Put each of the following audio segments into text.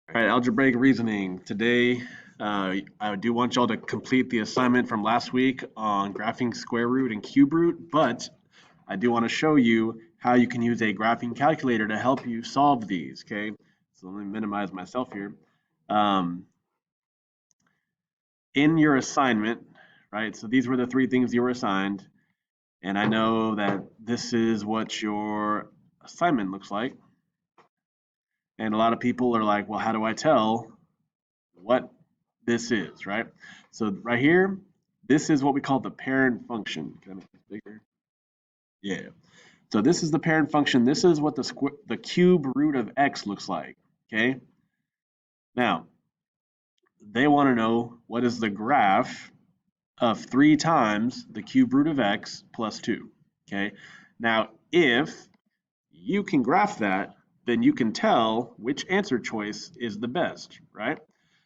All right, algebraic reasoning. Today, I do want y'all to complete the assignment from last week on graphing square root and cube root, but I do want to show you how you can use a graphing calculator to help you solve these, okay? So let me minimize myself here. In your assignment, right, so these were the three things you were assigned, and I know that this is what your assignment looks like. And a lot of people are like, well, how do I tell what this is, right? So right here, this is what we call the parent function. Can I make this bigger? Yeah. So this is the parent function. This is what the cube root of x looks like, okay? Now, they want to know what is the graph of 3 times the cube root of x plus 2, okay? Now, if you can graph that, then you can tell which answer choice is the best, right?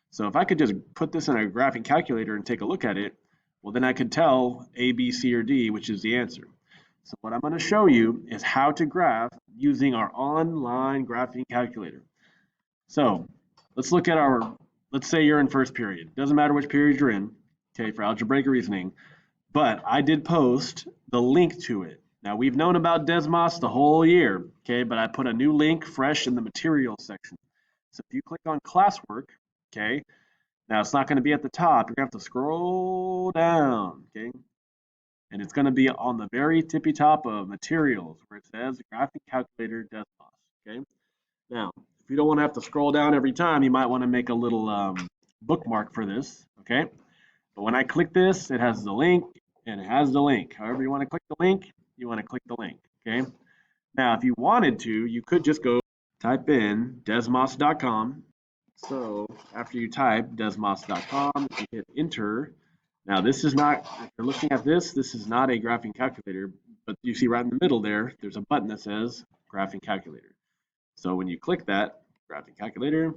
So if I could just put this in a graphing calculator and take a look at it, well, then I could tell A, B, C, or D, which is the answer. So what I'm going to show you is how to graph using our online graphing calculator. So let's look at let's say you're in first period. Doesn't matter which period you're in, okay, for algebraic reasoning, but I did post the link to it. Now, we've known about Desmos the whole year, okay, but I put a new link fresh in the materials section. So if you click on classwork, okay, now it's not going to be at the top. You're going to have to scroll down, okay, and it's going to be on the very tippy top of materials where it says graphing calculator Desmos, okay. Now, if you don't want to have to scroll down every time, you might want to make a little bookmark for this, okay. But when I click this, it has the link, and it has the link. However you want to click the link, you want to click the link, okay? Now, if you wanted to, you could just go type in desmos.com. So after you type desmos.com, you hit enter. Now, this is not, if you're looking at this is not a graphing calculator, but you see right in the middle there, there's a button that says graphing calculator. So when you click that, graphing calculator,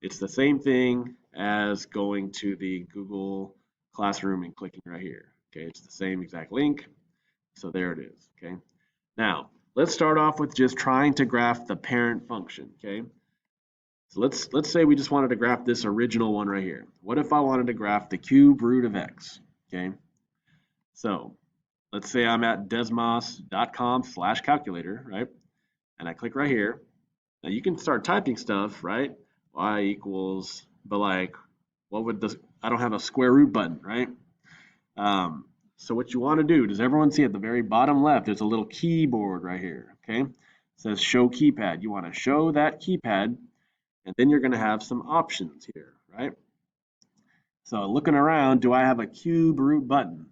it's the same thing as going to the Google Classroom and clicking right here. Okay, it's the same exact link. So there it is. Okay. Now let's start off with just trying to graph the parent function. Okay. So let's say we just wanted to graph this original one right here. What if I wanted to graph the cube root of x? Okay. So let's say I'm at desmos.com/calculator, right? And I click right here. Now you can start typing stuff, right? Y equals, but like, what would this, I don't have a square root button, right? So what you want to do, does everyone see at the very bottom left, there's a little keyboard right here, okay? It says show keypad. You want to show that keypad, and then you're going to have some options here, right? So looking around, do I have a cube root button?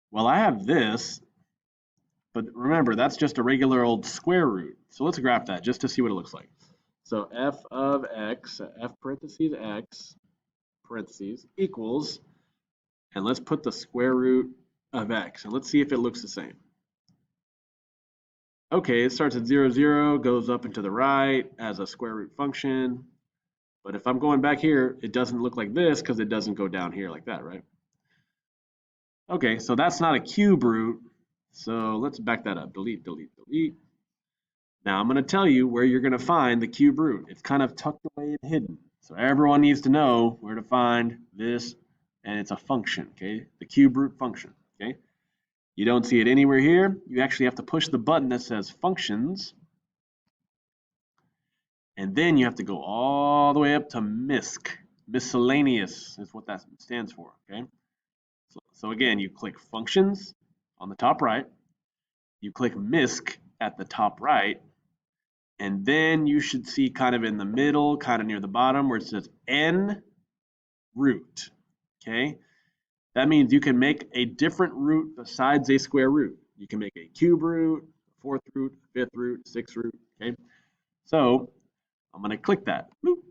Well, I have this, but remember, that's just a regular old square root. So let's graph that just to see what it looks like. So f of x, f parentheses x, parentheses, equals, and let's put the square root of x, and let's see if it looks the same. Okay, it starts at 0, 0, goes up and to the right as a square root function. But if I'm going back here, it doesn't look like this because it doesn't go down here like that, right? Okay, so that's not a cube root. So let's back that up. Delete, delete, delete. Now I'm going to tell you where you're going to find the cube root. It's kind of tucked away and hidden. So everyone needs to know where to find this, and it's a function, okay? The cube root function, okay? You don't see it anywhere here. You actually have to push the button that says functions, and then you have to go all the way up to MISC. Miscellaneous is what that stands for, okay? So again, you click functions on the top right, you click MISC at the top right, and then you should see kind of in the middle, kind of near the bottom where it says N root, okay? That means you can make a different root besides a square root. You can make a cube root, fourth root, fifth root, sixth root, okay? So I'm going to click that. Boop.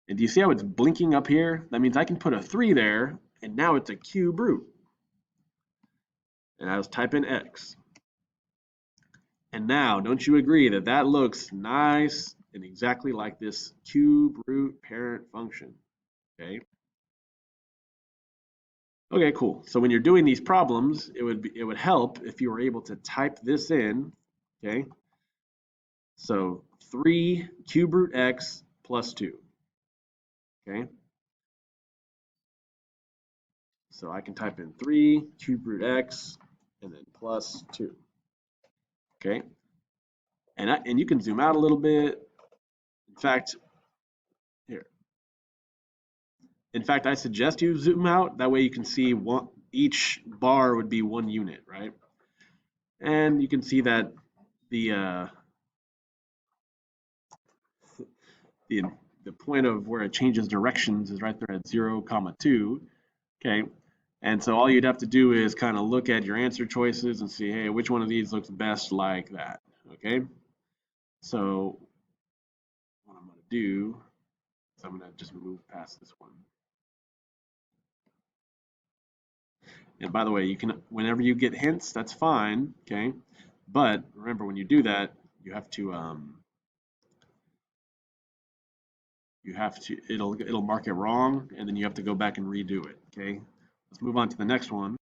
And do you see how it's blinking up here? That means I can put a 3 there, and now it's a cube root. And I just type in x. And now, don't you agree that that looks nice and exactly like this cube root parent function, okay? Okay, cool. So when you're doing these problems, it would help if you were able to type this in, okay? So 3 cube root x plus 2. okay? So I can type in 3 cube root x and then plus 2, okay? And you can zoom out a little bit. In fact, here. In fact, I suggest you zoom out. That way you can see each bar would be 1 unit, right? And you can see that the the the point of where it changes directions is right there at 0, comma 2. Okay. And so all you'd have to do is kind of look at your answer choices and see, hey, which one of these looks best like that. Okay. So what I'm going to do is I'm going to just move past this one. And by the way, you can, whenever you get hints, that's fine. Okay. But remember, when you do that, you have to it'll mark it wrong, and then you have to go back and redo it. Okay. Let's move on to the next one.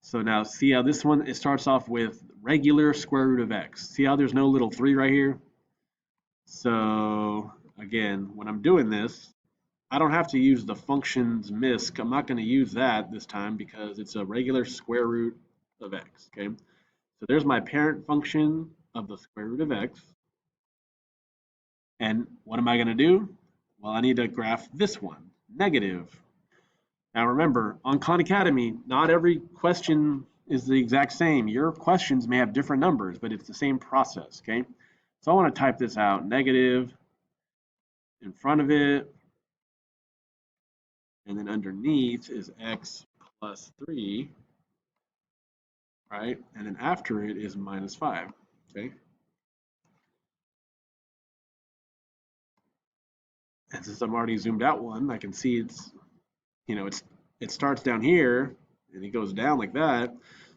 So now see how this one, it starts off with regular square root of x. See how there's no little 3 right here? So again, when I'm doing this, I don't have to use the function's misc. I'm not going to use that this time because it's a regular square root of x, okay? So there's my parent function of the square root of x. And what am I going to do? Well, I need to graph this one, negative. Now remember, on Khan Academy, not every question is the exact same. Your questions may have different numbers, but it's the same process, okay? So I want to type this out, negative in front of it, and then underneath is x plus 3, right? And then after it is minus 5, okay? And since I'm already zoomed out one, I can see it starts down here and it goes down like that.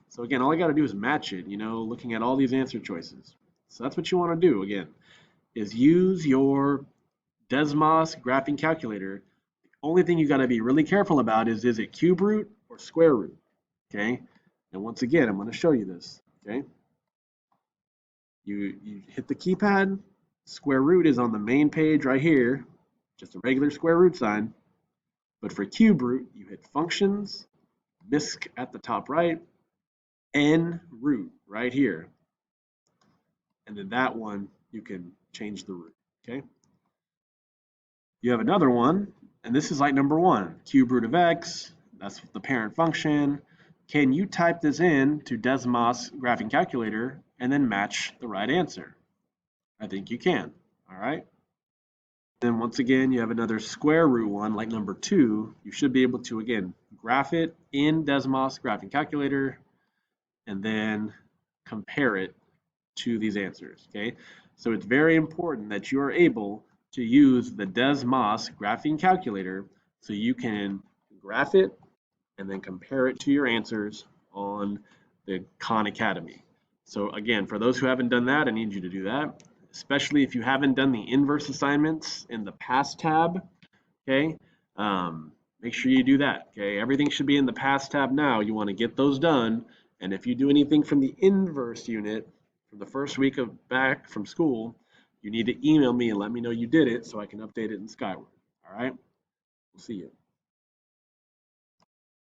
So again, all I got to do is match it, looking at all these answer choices. So that's what you want to do, again, is use your Desmos graphing calculator. The only thing you got to be really careful about is it cube root or square root, okay? And once again, I'm going to show you this, okay? You hit the keypad, square root is on the main page right here, just a regular square root sign. But for cube root, you hit functions, misc at the top right, n root right here. And then that one, you can change the root, okay? You have another one, and this is like number 1, cube root of x, that's the parent function. Can you type this in to Desmos graphing calculator and then match the right answer? I think you can, all right? Then once again, you have another square root one, like number 2. You should be able to, again, graph it in Desmos graphing calculator and then compare it to these answers, okay? So it's very important that you are able to use the Desmos graphing calculator so you can graph it and then compare it to your answers on the Khan Academy. So again, for those who haven't done that, I need you to do that, especially if you haven't done the inverse assignments in the past tab, okay? Make sure you do that, okay? Everything should be in the past tab now. You want to get those done. And if you do anything from the inverse unit, from the first week of back from school, you need to email me and let me know you did it so I can update it in Sqaure. All right? We'll see you.